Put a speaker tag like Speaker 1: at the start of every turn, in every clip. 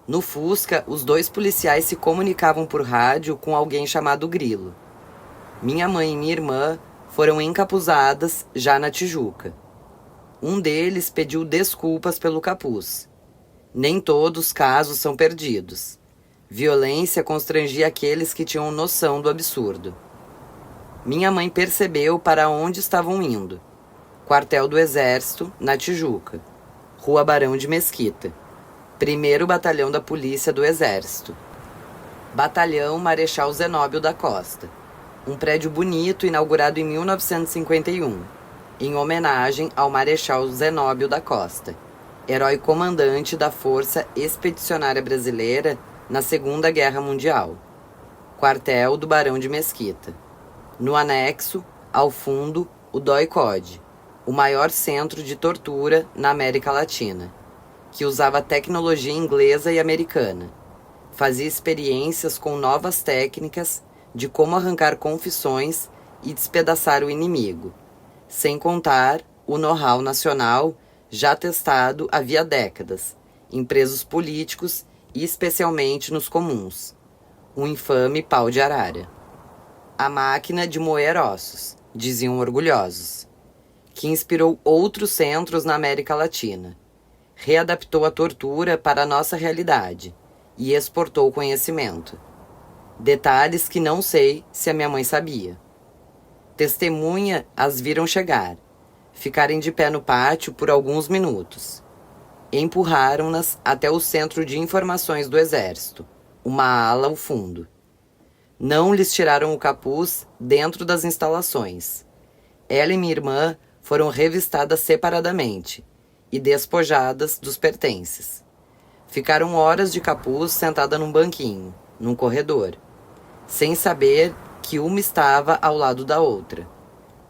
Speaker 1: No Fusca, os 2 policiais se comunicavam por rádio com alguém chamado Grilo. Minha mãe e minha irmã foram encapuzadas já na Tijuca. Um deles pediu desculpas pelo capuz. Nem todos os casos são perdidos. Violência constrangia aqueles que tinham noção do absurdo. Minha mãe percebeu para onde estavam indo. Quartel do Exército, na Tijuca. Rua Barão de Mesquita. 1º Batalhão da Polícia do Exército. Batalhão Marechal Zenóbio da Costa. Um prédio bonito inaugurado em 1951, em homenagem ao Marechal Zenóbio da Costa, herói comandante da Força Expedicionária Brasileira na Segunda Guerra Mundial. Quartel do Barão de Mesquita. No anexo, ao fundo, o DOI-CODE, o maior centro de tortura na América Latina, que usava tecnologia inglesa e americana. Fazia experiências com novas técnicas de como arrancar confissões e despedaçar o inimigo, sem contar o know-how nacional já testado havia décadas, em presos políticos e especialmente nos comuns. Um infame pau de arara. A máquina de moer ossos, diziam orgulhosos, que inspirou outros centros na América Latina. Readaptou a tortura para a nossa realidade e exportou conhecimento. Detalhes que não sei se a minha mãe sabia. Testemunha as viram chegar, ficarem de pé no pátio por alguns minutos. Empurraram-nas até o Centro de Informações do Exército, uma ala ao fundo. Não lhes tiraram o capuz dentro das instalações. Ela e minha irmã foram revistadas separadamente e despojadas dos pertences. Ficaram horas de capuz sentada num banquinho, num corredor, sem saber que uma estava ao lado da outra.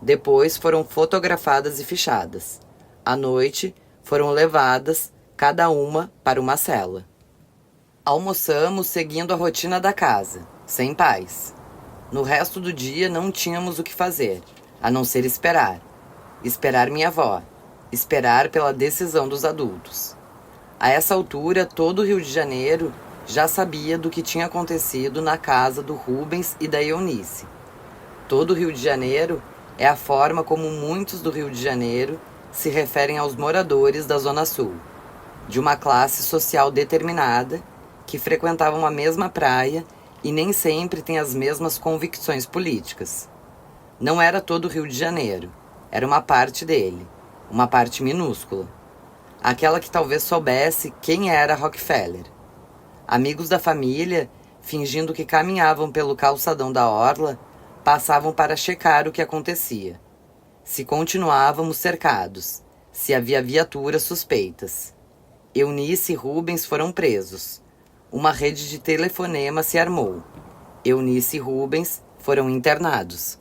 Speaker 1: Depois foram fotografadas e fichadas. À noite, foram levadas, cada uma, para uma cela. Almoçamos seguindo a rotina da casa, sem paz. No resto do dia não tínhamos o que fazer, a não ser esperar. Esperar minha avó. Esperar pela decisão dos adultos. A essa altura, todo o Rio de Janeiro já sabia do que tinha acontecido na casa do Rubens e da Eunice. Todo o Rio de Janeiro é a forma como muitos do Rio de Janeiro se referem aos moradores da Zona Sul, de uma classe social determinada, que frequentavam a mesma praia e nem sempre têm as mesmas convicções políticas. Não era todo o Rio de Janeiro, era uma parte dele, uma parte minúscula. Aquela que talvez soubesse quem era Rockefeller. Amigos da família, fingindo que caminhavam pelo calçadão da orla, passavam para checar o que acontecia. Se continuávamos cercados, se havia viaturas suspeitas. Eunice e Rubens foram presos. Uma rede de telefonema se armou. Eunice e Rubens foram internados.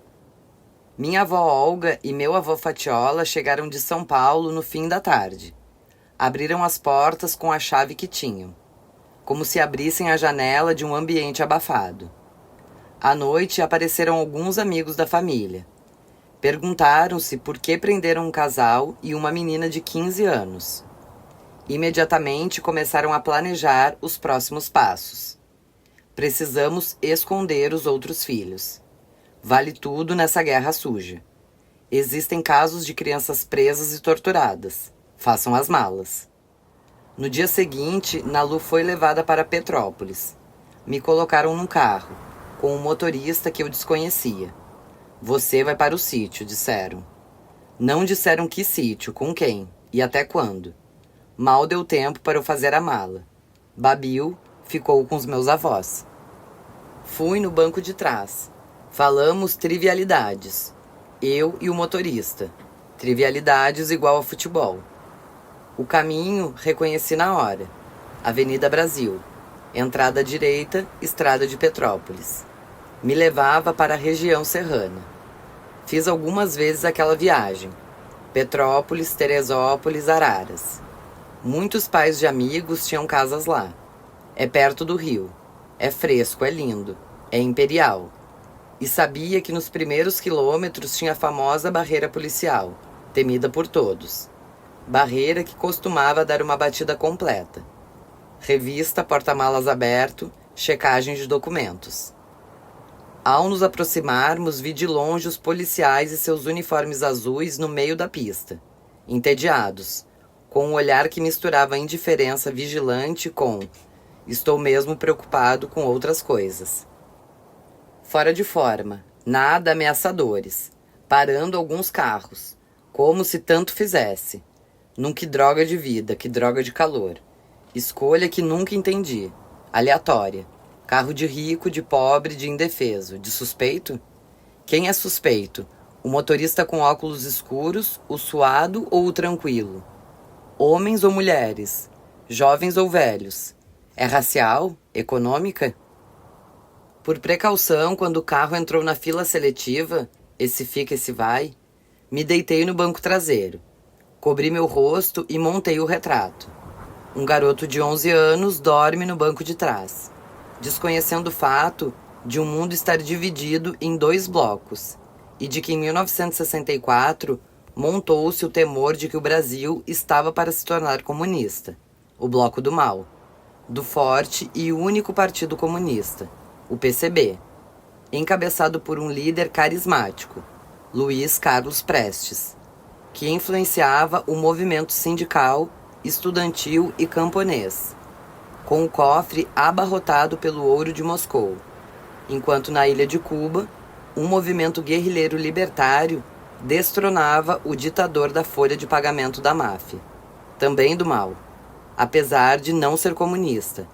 Speaker 1: Minha avó Olga e meu avô Fatiola chegaram de São Paulo no fim da tarde. Abriram as portas com a chave que tinham, como se abrissem a janela de um ambiente abafado. À noite apareceram alguns amigos da família. Perguntaram-se por que prenderam um casal e uma menina de 15 anos. Imediatamente começaram a planejar os próximos passos. Precisamos esconder os outros filhos. Vale tudo nessa guerra suja. Existem casos de crianças presas e torturadas. Façam as malas. No dia seguinte, Nalu foi levada para Petrópolis. Me colocaram num carro, com um motorista que eu desconhecia. Você vai para o sítio, disseram. Não disseram que sítio, com quem e até quando. Mal deu tempo para eu fazer a mala. Babil ficou com os meus avós. Fui no banco de trás. Falamos trivialidades. Eu e o motorista. Trivialidades igual a futebol. O caminho reconheci na hora. Avenida Brasil. Entrada à direita, Estrada de Petrópolis. Me levava para a região serrana. Fiz algumas vezes aquela viagem. Petrópolis, Teresópolis, Araras. Muitos pais de amigos tinham casas lá. É perto do rio. É fresco, é lindo. É imperial. E sabia que nos primeiros quilômetros tinha a famosa barreira policial, temida por todos. Barreira que costumava dar uma batida completa. Revista, porta-malas aberto, checagem de documentos. Ao nos aproximarmos, vi de longe os policiais e seus uniformes azuis no meio da pista, entediados, com um olhar que misturava a indiferença vigilante com "estou mesmo preocupado com outras coisas". Fora de forma, nada ameaçadores, parando alguns carros, como se tanto fizesse. Num que droga de vida, que droga de calor. Escolha que nunca entendi. Aleatória. Carro de rico, de pobre, de indefeso. De suspeito? Quem é suspeito? O motorista com óculos escuros, o suado ou o tranquilo? Homens ou mulheres? Jovens ou velhos? É racial? Econômica? Por precaução, quando o carro entrou na fila seletiva, esse fica, esse vai, me deitei no banco traseiro. Cobri meu rosto e montei o retrato. Um garoto de 11 anos dorme no banco de trás, desconhecendo o fato de o mundo estar dividido em 2 blocos e de que em 1964 montou-se o temor de que o Brasil estava para se tornar comunista, o bloco do mal, do forte e único partido comunista, o PCB, encabeçado por um líder carismático, Luiz Carlos Prestes, que influenciava o movimento sindical, estudantil e camponês, com o cofre abarrotado pelo ouro de Moscou, enquanto na ilha de Cuba, um movimento guerrilheiro libertário destronava o ditador da folha de pagamento da máfia, também do mal, apesar de não ser comunista.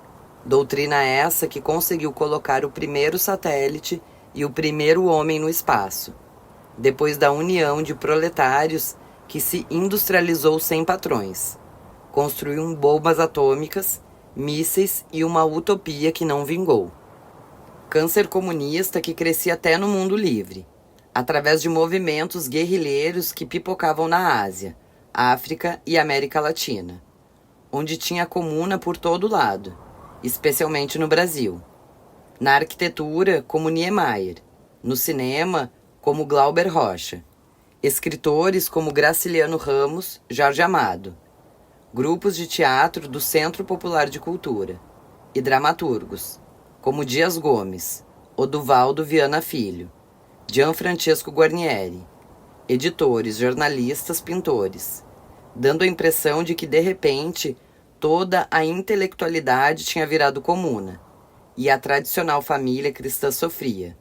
Speaker 1: Doutrina essa que conseguiu colocar o primeiro satélite e o primeiro homem no espaço, depois da união de proletários que se industrializou sem patrões. Construiu bombas atômicas, mísseis e uma utopia que não vingou. Câncer comunista que crescia até no mundo livre, através de movimentos guerrilheiros que pipocavam na Ásia, África e América Latina, onde tinha comuna por todo lado, especialmente no Brasil. Na arquitetura, como Niemeyer. No cinema, como Glauber Rocha. Escritores como Graciliano Ramos, Jorge Amado. Grupos de teatro do Centro Popular de Cultura. E dramaturgos, como Dias Gomes, Oduvaldo Viana Filho, Gianfrancesco Guarnieri. Editores, jornalistas, pintores, dando a impressão de que, de repente, toda a intelectualidade tinha virado comuna, e a tradicional família cristã sofria.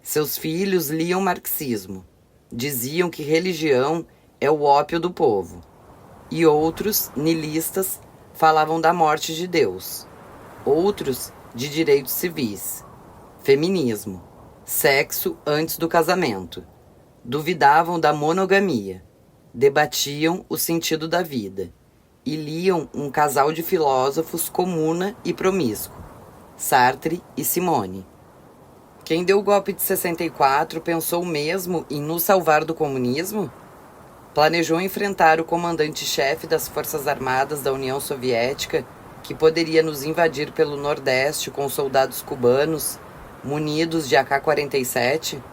Speaker 1: Seus filhos liam marxismo, diziam que religião é o ópio do povo, e outros, niilistas, falavam da morte de Deus, outros de direitos civis, feminismo, sexo antes do casamento, duvidavam da monogamia, debatiam o sentido da vida e liam um casal de filósofos comuna e promíscuo, Sartre e Simone. Quem deu o golpe de 64 pensou mesmo em nos salvar do comunismo? Planejou enfrentar o comandante-chefe das Forças Armadas da União Soviética, que poderia nos invadir pelo Nordeste com soldados cubanos, munidos de AK-47?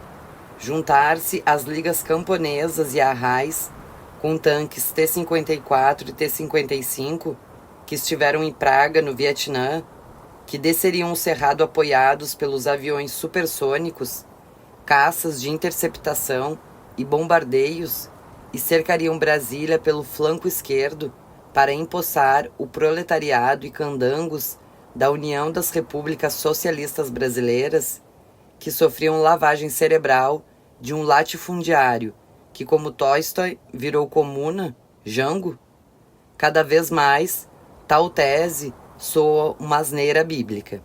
Speaker 1: Juntar-se às ligas camponesas e arrais, com tanques T-54 e T-55, que estiveram em Praga, no Vietnã, que desceriam o cerrado apoiados pelos aviões supersônicos, caças de interceptação e bombardeios, e cercariam Brasília pelo flanco esquerdo para empossar o proletariado e candangos da União das Repúblicas Socialistas Brasileiras, que sofriam lavagem cerebral de um latifundiário que, como Tolstói, virou comuna, Jango? Cada vez mais, tal tese soa uma asneira bíblica.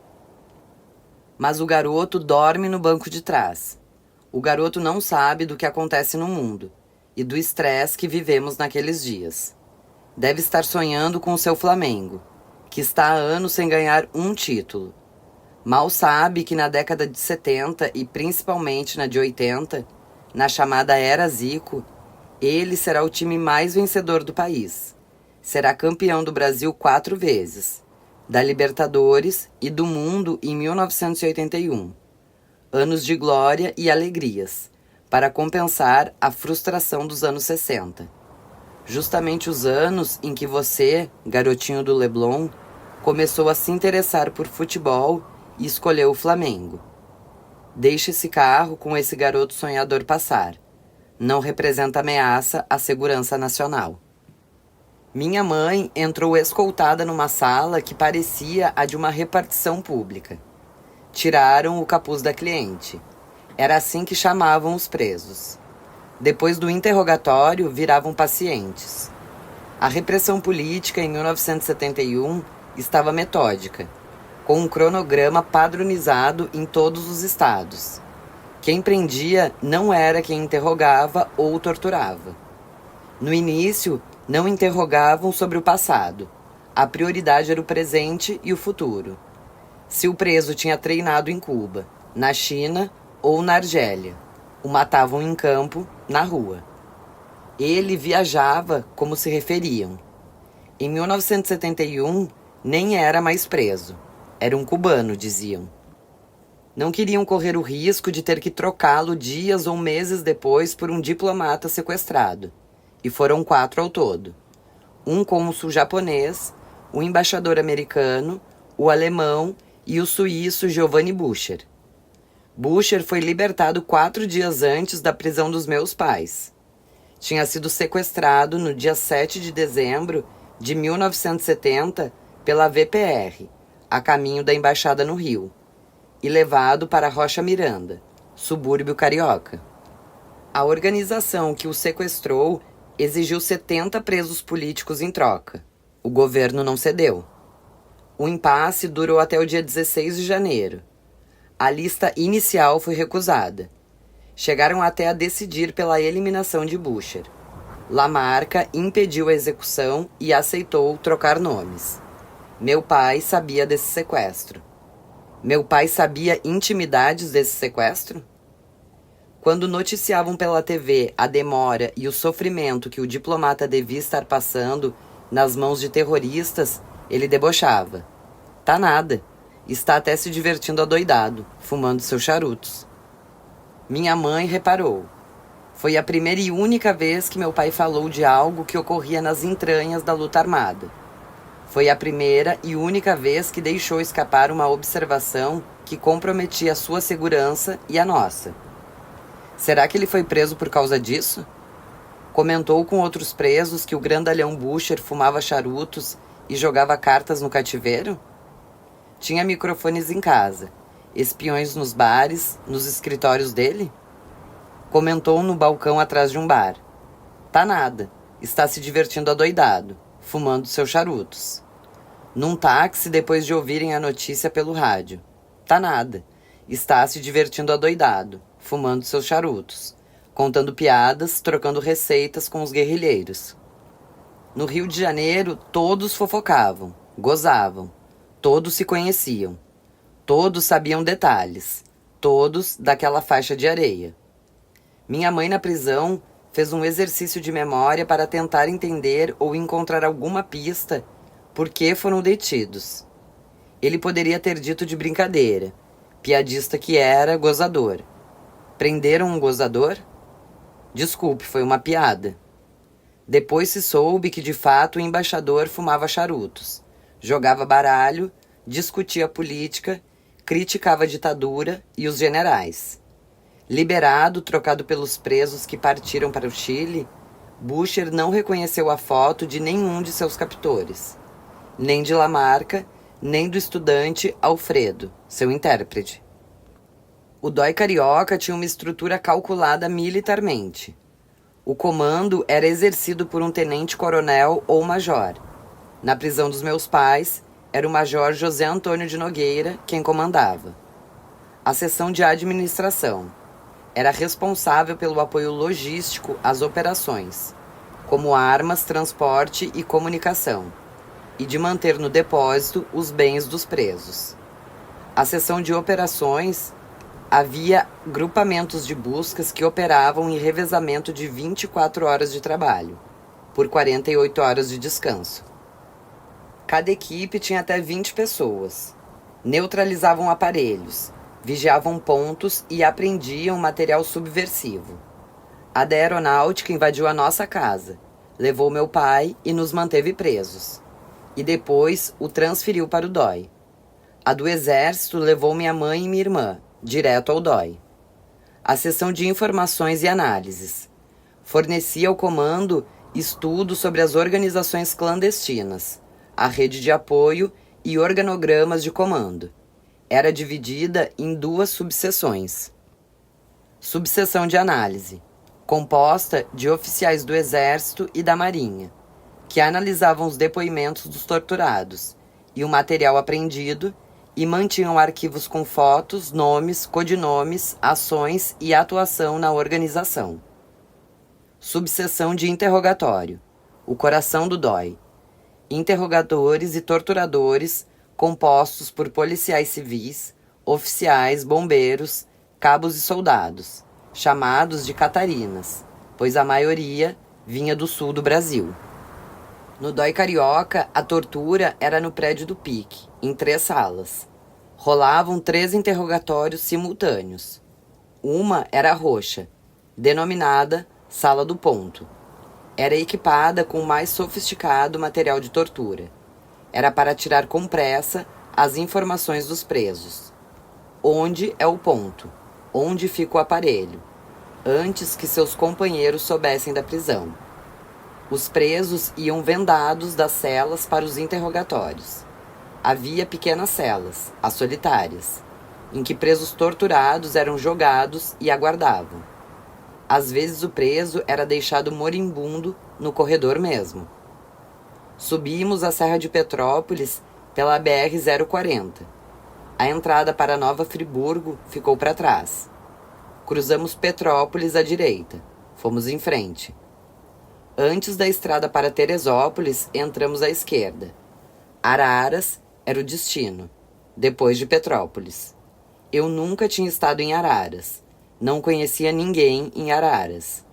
Speaker 1: Mas o garoto dorme no banco de trás. O garoto não sabe do que acontece no mundo e do estresse que vivemos naqueles dias. Deve estar sonhando com o seu Flamengo, que está há anos sem ganhar um título. Mal sabe que na década de 70 e principalmente na de 80, na chamada Era Zico, ele será o time mais vencedor do país. Será campeão do Brasil 4 vezes, da Libertadores e do mundo em 1981. Anos de glória e alegrias, para compensar a frustração dos anos 60. Justamente os anos em que você, garotinho do Leblon, começou a se interessar por futebol e escolheu o Flamengo. Deixe esse carro com esse garoto sonhador passar. Não representa ameaça à segurança nacional. Minha mãe entrou escoltada numa sala que parecia a de uma repartição pública. Tiraram o capuz da cliente. Era assim que chamavam os presos. Depois do interrogatório, viravam pacientes. A repressão política em 1971 estava metódica, com um cronograma padronizado em todos os estados. Quem prendia não era quem interrogava ou torturava. No início, não interrogavam sobre o passado. A prioridade era o presente e o futuro. Se o preso tinha treinado em Cuba, na China ou na Argélia, o matavam em campo, na rua. Ele viajava como se referiam. Em 1971, nem era mais preso. Era um cubano, diziam. Não queriam correr o risco de ter que trocá-lo dias ou meses depois por um diplomata sequestrado. E foram 4 ao todo. Um cônsul japonês, o embaixador americano, o alemão e o suíço Giovanni Bucher. Bucher foi libertado 4 dias antes da prisão dos meus pais. Tinha sido sequestrado no dia 7 de dezembro de 1970 pela VPR, a caminho da embaixada no Rio, e levado para Rocha Miranda, subúrbio carioca. A organização que o sequestrou exigiu 70 presos políticos em troca. O governo não cedeu. O impasse durou até o dia 16 de janeiro. A lista inicial foi recusada. Chegaram até a decidir pela eliminação de Bucher. Lamarca impediu a execução e aceitou trocar nomes. Meu pai sabia desse sequestro. Meu pai sabia intimidades desse sequestro? Quando noticiavam pela TV a demora e o sofrimento que o diplomata devia estar passando nas mãos de terroristas, ele debochava. Tá nada. Está até se divertindo adoidado, fumando seus charutos. Minha mãe reparou. Foi a primeira e única vez que meu pai falou de algo que ocorria nas entranhas da luta armada. Foi a primeira e única vez que deixou escapar uma observação que comprometia a sua segurança e a nossa. Será que ele foi preso por causa disso? Comentou com outros presos que o grandalhão Bucher fumava charutos e jogava cartas no cativeiro? Tinha microfones em casa, espiões nos bares, nos escritórios dele? Comentou no balcão atrás de um bar. Tá nada, está se divertindo adoidado, fumando seus charutos. Num táxi depois de ouvirem a notícia pelo rádio. Tá nada, está se divertindo adoidado, fumando seus charutos, contando piadas, trocando receitas com os guerrilheiros. No Rio de Janeiro, todos fofocavam, gozavam, todos se conheciam, todos sabiam detalhes, todos daquela faixa de areia. Minha mãe na prisão fez um exercício de memória para tentar entender ou encontrar alguma pista por que foram detidos. Ele poderia ter dito de brincadeira, piadista que era, gozador. Prenderam um gozador? Desculpe, foi uma piada. Depois se soube que de fato o embaixador fumava charutos, jogava baralho, discutia política, criticava a ditadura e os generais. Liberado, trocado pelos presos que partiram para o Chile, Bucher não reconheceu a foto de nenhum de seus captores, nem de Lamarca, nem do estudante Alfredo, seu intérprete. O DOI carioca tinha uma estrutura calculada militarmente. O comando era exercido por um tenente-coronel ou major. Na prisão dos meus pais, era o major José Antônio de Nogueira quem comandava. A seção de administração era responsável pelo apoio logístico às operações, como armas, transporte e comunicação, e de manter no depósito os bens dos presos. A seção de operações havia grupamentos de buscas que operavam em revezamento de 24 horas de trabalho, por 48 horas de descanso. Cada equipe tinha até 20 pessoas. Neutralizavam aparelhos, vigiavam pontos e apreendiam material subversivo. A da aeronáutica invadiu a nossa casa, levou meu pai e nos manteve presos. e depois o transferiu para o DOI. A do Exército levou minha mãe e minha irmã, direto ao DOI. A seção de informações e análises fornecia ao comando estudos sobre as organizações clandestinas, a rede de apoio e organogramas de comando. Era dividida em 2 subseções. Subseção de análise, composta de oficiais do Exército e da Marinha, que analisavam os depoimentos dos torturados e o material apreendido e mantinham arquivos com fotos, nomes, codinomes, ações e atuação na organização. Subseção de interrogatório, o coração do DOI. Interrogadores e torturadores compostos por policiais civis, oficiais, bombeiros, cabos e soldados, chamados de Catarinas, pois a maioria vinha do sul do Brasil. No DOI carioca, a tortura era no prédio do PIC, em 3 salas. Rolavam 3 interrogatórios simultâneos. Uma era roxa, denominada Sala do Ponto. Era equipada com o mais sofisticado material de tortura. Era para tirar com pressa as informações dos presos. Onde é o ponto? Onde fica o aparelho? Antes que seus companheiros soubessem da prisão. Os presos iam vendados das celas para os interrogatórios. Havia pequenas celas, as solitárias, em que presos torturados eram jogados e aguardavam. Às vezes o preso era deixado moribundo no corredor mesmo. Subimos a Serra de Petrópolis pela BR-040. A entrada para Nova Friburgo ficou para trás. Cruzamos Petrópolis à direita. Fomos em frente. Antes da estrada para Teresópolis, entramos à esquerda. Araras era o destino, depois de Petrópolis. Eu nunca tinha estado em Araras. Não conhecia ninguém em Araras.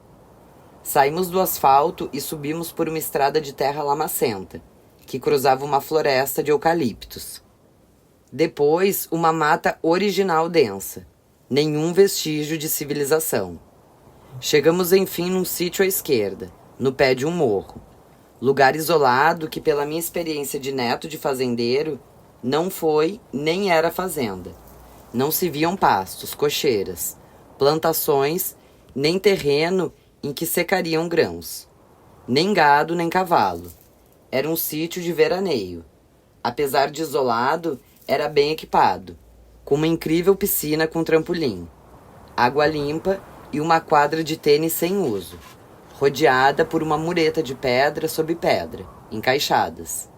Speaker 1: Saímos do asfalto e subimos por uma estrada de terra lamacenta, que cruzava uma floresta de eucaliptos. Depois, uma mata original densa. Nenhum vestígio de civilização. Chegamos enfim num sítio à esquerda, no pé de um morro. Lugar isolado que, pela minha experiência de neto de fazendeiro, não foi nem era fazenda. Não se viam pastos, cocheiras, plantações, nem terreno em que secariam grãos. Nem gado, nem cavalo. Era um sítio de veraneio. Apesar de isolado, era bem equipado, com uma incrível piscina com trampolim, água limpa e uma quadra de tênis sem uso, rodeada por uma mureta de pedra sob pedra, encaixadas.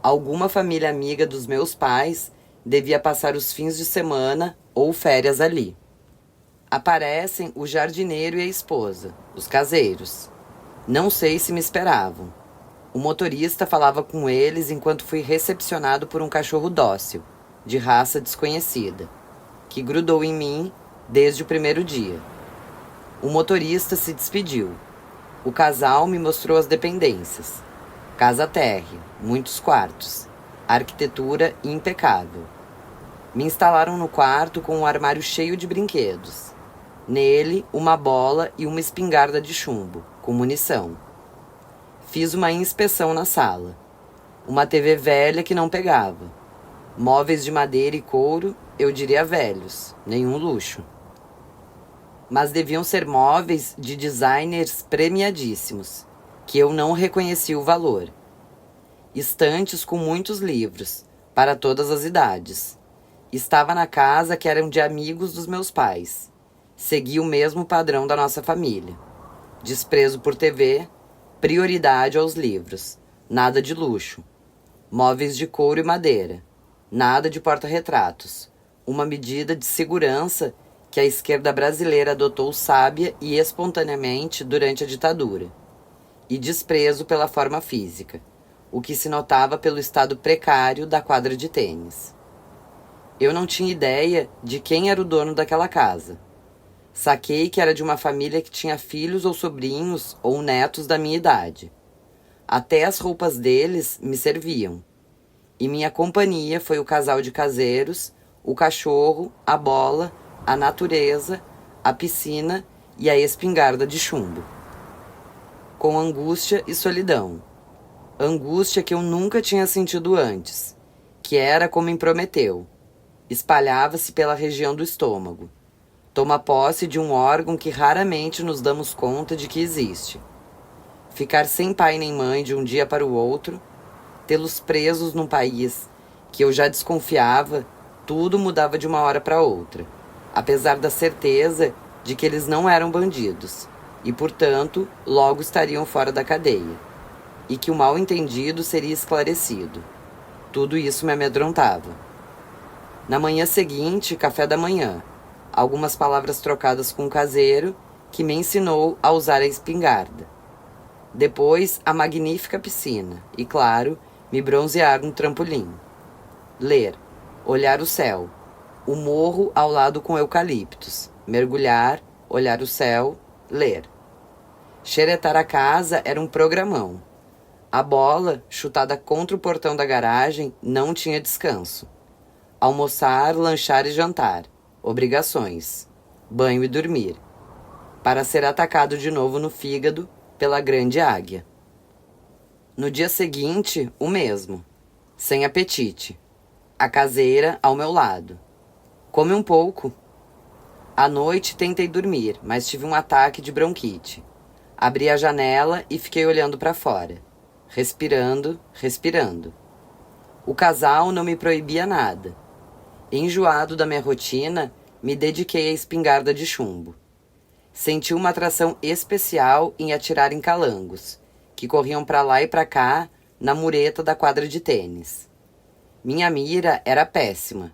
Speaker 1: Alguma família amiga dos meus pais devia passar os fins de semana ou férias ali. Aparecem o jardineiro e a esposa, os caseiros. Não sei se me esperavam. O motorista falava com eles enquanto fui recepcionado por um cachorro dócil, de raça desconhecida, que grudou em mim desde o primeiro dia. O motorista se despediu. O casal me mostrou as dependências. Casa térrea, muitos quartos, arquitetura impecável. Me instalaram no quarto com um armário cheio de brinquedos. Nele, uma bola e uma espingarda de chumbo, com munição. Fiz uma inspeção na sala. Uma TV velha que não pegava. Móveis de madeira e couro, eu diria velhos, nenhum luxo. Mas deviam ser móveis de designers premiadíssimos, que eu não reconheci o valor. Estantes com muitos livros, para todas as idades. Estava na casa que eram de amigos dos meus pais. Segui o mesmo padrão da nossa família. Desprezo por TV, prioridade aos livros, nada de luxo. Móveis de couro e madeira, nada de porta-retratos. Uma medida de segurança que a esquerda brasileira adotou sábia e espontaneamente durante a ditadura. E desprezo pela forma física, o que se notava pelo estado precário da quadra de tênis. Eu não tinha ideia de quem era o dono daquela casa. Saquei que era de uma família que tinha filhos ou sobrinhos ou netos da minha idade. Até as roupas deles me serviam. E minha companhia foi o casal de caseiros, o cachorro, a bola, a natureza, a piscina e a espingarda de chumbo. Com angústia e solidão. Angústia que eu nunca tinha sentido antes, que era como me prometeu. Espalhava-se pela região do estômago. Toma posse de um órgão que raramente nos damos conta de que existe. Ficar sem pai nem mãe de um dia para o outro, tê-los presos num país que eu já desconfiava, tudo mudava de uma hora para outra, apesar da certeza de que eles não eram bandidos e, portanto, logo estariam fora da cadeia, e que o mal-entendido seria esclarecido. Tudo isso me amedrontava. Na manhã seguinte, café da manhã, algumas palavras trocadas com o caseiro, que me ensinou a usar a espingarda. Depois, a magnífica piscina e, claro, me bronzear no trampolim. Ler, olhar o céu, o morro ao lado com eucaliptos, mergulhar, olhar o céu, ler. Xeretar a casa era um programão. A bola, chutada contra o portão da garagem, não tinha descanso. Almoçar, lanchar e jantar. Obrigações. Banho e dormir. Para ser atacado de novo no fígado pela grande águia. No dia seguinte, o mesmo. Sem apetite. A caseira ao meu lado. Come um pouco. À noite tentei dormir, mas tive um ataque de bronquite. Abri a janela e fiquei olhando para fora. Respirando, respirando. O casal não me proibia nada. Enjoado da minha rotina, me dediquei à espingarda de chumbo. Senti uma atração especial em atirar em calangos, que corriam para lá e para cá na mureta da quadra de tênis. Minha mira era péssima.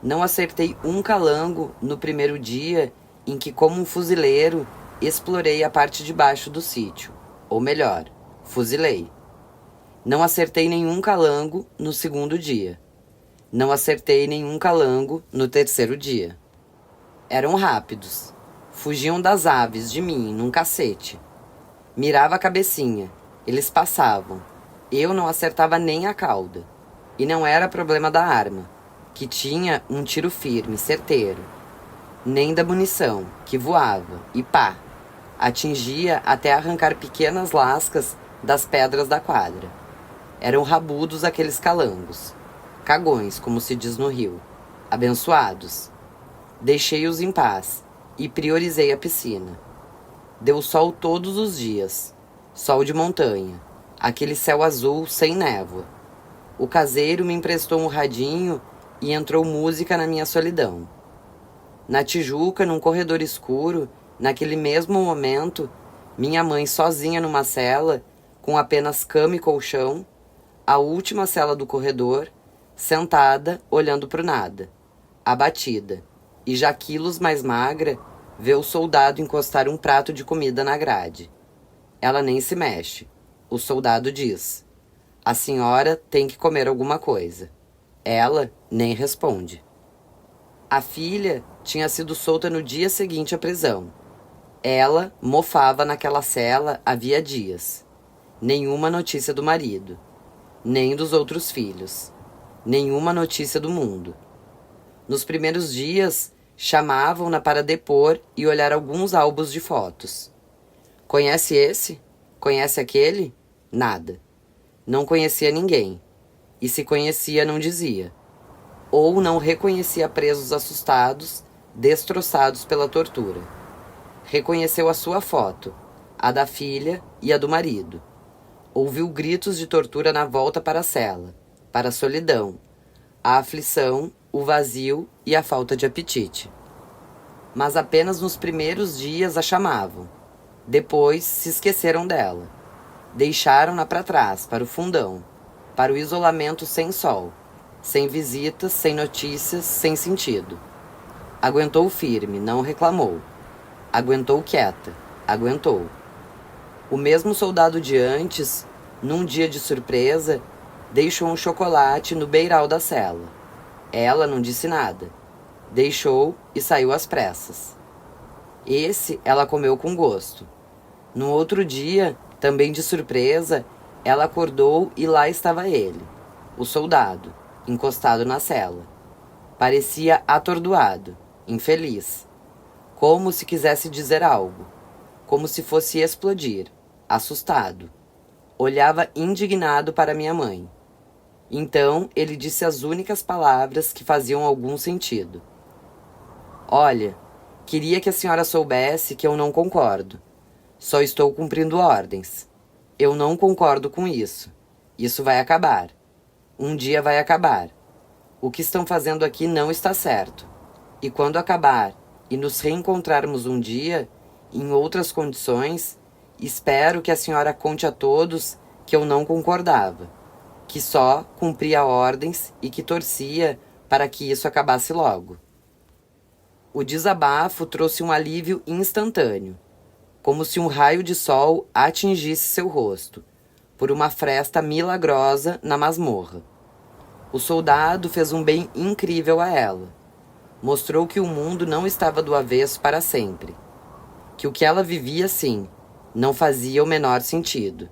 Speaker 1: Não acertei um calango no primeiro dia em que, como um fuzileiro, explorei a parte de baixo do sítio. Ou melhor, fuzilei. Não acertei nenhum calango no segundo dia. Não acertei nenhum calango no terceiro dia. Eram rápidos. Fugiam das aves de mim num cacete. Mirava a cabecinha. Eles passavam. Eu não acertava nem a cauda. E não era problema da arma, que tinha um tiro firme, certeiro. Nem da munição, que voava, e pá, atingia até arrancar pequenas lascas das pedras da quadra. Eram rabudos aqueles calangos. Cagões, como se diz no Rio. Abençoados. Deixei-os em paz e priorizei a piscina. Deu sol todos os dias. Sol de montanha. Aquele céu azul sem névoa. O caseiro me emprestou um radinho e entrou música na minha solidão. Na Tijuca, num corredor escuro, naquele mesmo momento, minha mãe sozinha numa cela, com apenas cama e colchão, a última cela do corredor, sentada, olhando pro nada, abatida, e já quilos mais magra, vê o soldado encostar um prato de comida na grade. Ela nem se mexe. O soldado diz: "A senhora tem que comer alguma coisa." Ela nem responde. A filha tinha sido solta no dia seguinte à prisão. Ela mofava naquela cela havia dias. Nenhuma notícia do marido, nem dos outros filhos, nenhuma notícia do mundo. Nos primeiros dias, chamavam-na para depor e olhar alguns álbuns de fotos. Conhece esse? Conhece aquele? Nada. Não conhecia ninguém. E se conhecia, não dizia. Ou não reconhecia presos assustados, destroçados pela tortura. Reconheceu a sua foto, a da filha e a do marido. Ouviu gritos de tortura na volta para a cela, para a solidão, a aflição, o vazio e a falta de apetite. Mas apenas nos primeiros dias a chamavam. Depois se esqueceram dela. Deixaram-na para trás, para o fundão, para o isolamento sem sol, sem visitas, sem notícias, sem sentido. Aguentou firme, não reclamou. Aguentou quieta, aguentou. O mesmo soldado de antes, num dia de surpresa, deixou um chocolate no beiral da cela. Ela não disse nada. Deixou e saiu às pressas. Esse ela comeu com gosto. No outro dia, também de surpresa, ela acordou e lá estava ele, o soldado, encostado na cela. Parecia atordoado, infeliz. Como se quisesse dizer algo. Como se fosse explodir, assustado. Olhava indignado para minha mãe. Então ele disse as únicas palavras que faziam algum sentido. Olha, queria que a senhora soubesse que eu não concordo. Só estou cumprindo ordens. Eu não concordo com isso. Isso vai acabar. Um dia vai acabar. O que estão fazendo aqui não está certo. E quando acabar e nos reencontrarmos um dia, em outras condições, espero que a senhora conte a todos que eu não concordava, que só cumpria ordens e que torcia para que isso acabasse logo. O desabafo trouxe um alívio instantâneo, como se um raio de sol atingisse seu rosto, por uma fresta milagrosa na masmorra. O soldado fez um bem incrível a ela. Mostrou que o mundo não estava do avesso para sempre. Que o que ela vivia, sim, não fazia o menor sentido.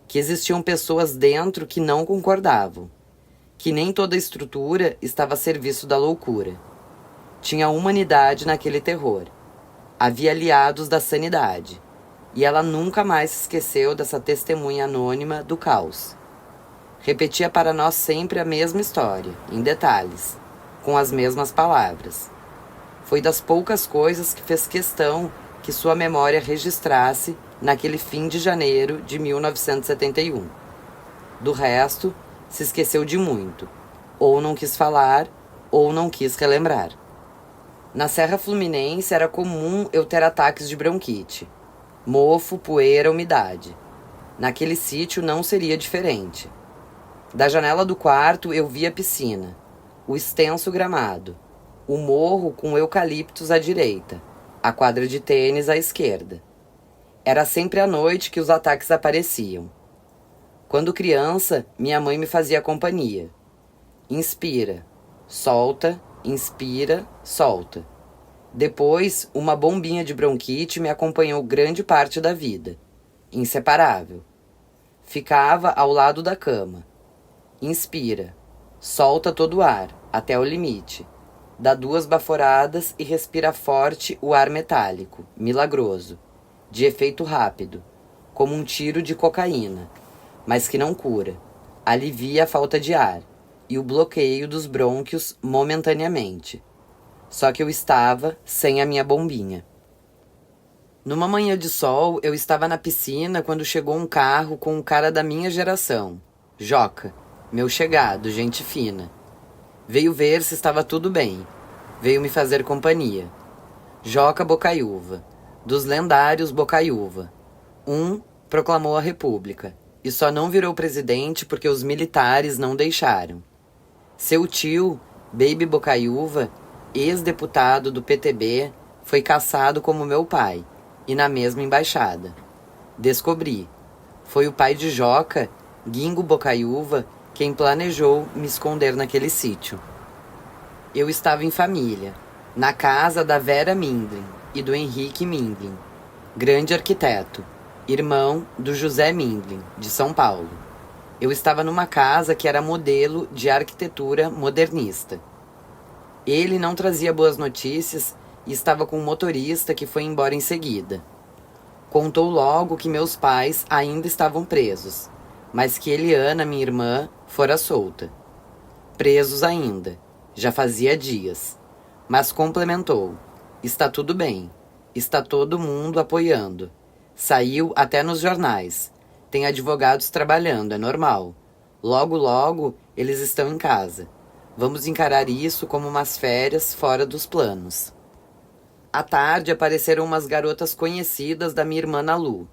Speaker 1: Que existiam pessoas dentro que não concordavam. Que nem toda a estrutura estava a serviço da loucura. Tinha humanidade naquele terror. Havia aliados da sanidade. E ela nunca mais se esqueceu dessa testemunha anônima do caos. Repetia para nós sempre a mesma história, em detalhes, com as mesmas palavras. Foi das poucas coisas que fez questão que sua memória registrasse naquele fim de janeiro de 1971. Do resto, se esqueceu de muito. Ou não quis falar, ou não quis relembrar. Na Serra Fluminense era comum eu ter ataques de bronquite. Mofo, poeira, umidade. Naquele sítio não seria diferente. Da janela do quarto eu via a piscina, o extenso gramado, o morro com eucaliptos à direita, a quadra de tênis à esquerda. Era sempre à noite que os ataques apareciam. Quando criança, minha mãe me fazia companhia. Inspira, solta, inspira, solta. Depois, uma bombinha de bronquite me acompanhou grande parte da vida. Inseparável. Ficava ao lado da cama. Inspira. Solta todo o ar, até o limite. Dá 2 baforadas e respira forte o ar metálico, milagroso, de efeito rápido, como um tiro de cocaína, mas que não cura. Alivia a falta de ar e o bloqueio dos brônquios momentaneamente. Só que eu estava sem a minha bombinha. Numa manhã de sol, eu estava na piscina quando chegou um carro com um cara da minha geração, Joca, meu chegado, gente fina. Veio ver se estava tudo bem. Veio me fazer companhia. Joca Bocaiúva, dos lendários Bocaiúva. Proclamou a República e só não virou presidente porque os militares não deixaram. Seu tio, Baby Bocaiúva, ex-deputado do PTB, foi caçado como meu pai e na mesma embaixada. Descobri. Foi o pai de Joca, Guingo Bocaiúva, quem planejou me esconder naquele sítio. Eu estava em família, na casa da Vera Mindlin e do Henrique Mindlin, grande arquiteto, irmão do José Mindlin, de São Paulo. Eu estava numa casa que era modelo de arquitetura modernista. Ele não trazia boas notícias e estava com um motorista que foi embora em seguida. Contou logo que meus pais ainda estavam presos, mas que Eliana, minha irmã, fora solta. Presos ainda, já fazia dias. Mas complementou: está tudo bem, está todo mundo apoiando. Saiu até nos jornais. Tem advogados trabalhando, é normal. Logo, logo, eles estão em casa. Vamos encarar isso como umas férias fora dos planos. À tarde apareceram umas garotas conhecidas da minha irmã Nalu,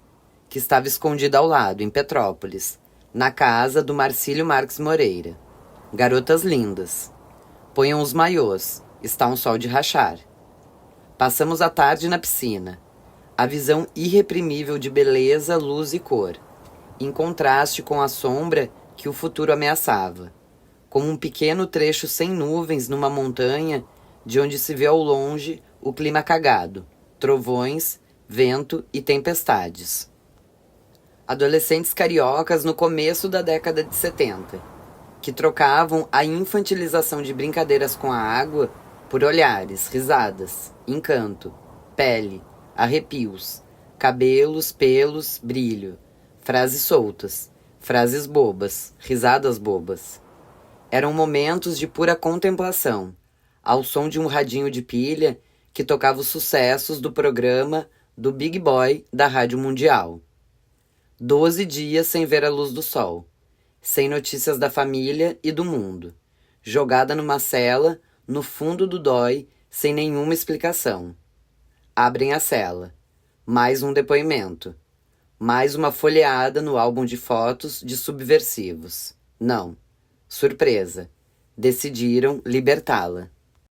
Speaker 1: que estava escondida ao lado, em Petrópolis, na casa do Marcílio Marques Moreira. Garotas lindas. Ponham os maiôs, está um sol de rachar. Passamos a tarde na piscina. A visão irreprimível de beleza, luz e cor, em contraste com a sombra que o futuro ameaçava, como um pequeno trecho sem nuvens numa montanha, de onde se vê ao longe o clima cagado, trovões, vento e tempestades. Adolescentes cariocas no começo da década de 70, que trocavam a infantilização de brincadeiras com a água por olhares, risadas, encanto, pele, arrepios, cabelos, pelos, brilho, Frases soltas, frases bobas, risadas bobas. Eram momentos de pura contemplação, ao som de um radinho de pilha que tocava os sucessos do programa do Big Boy da Rádio Mundial. 12 dias sem ver a luz do sol, sem notícias da família e do mundo, jogada numa cela, no fundo do dói, sem nenhuma explicação. Abrem a cela. Mais um depoimento. Mais uma folheada no álbum de fotos de subversivos. Não. Surpresa. Decidiram libertá-la.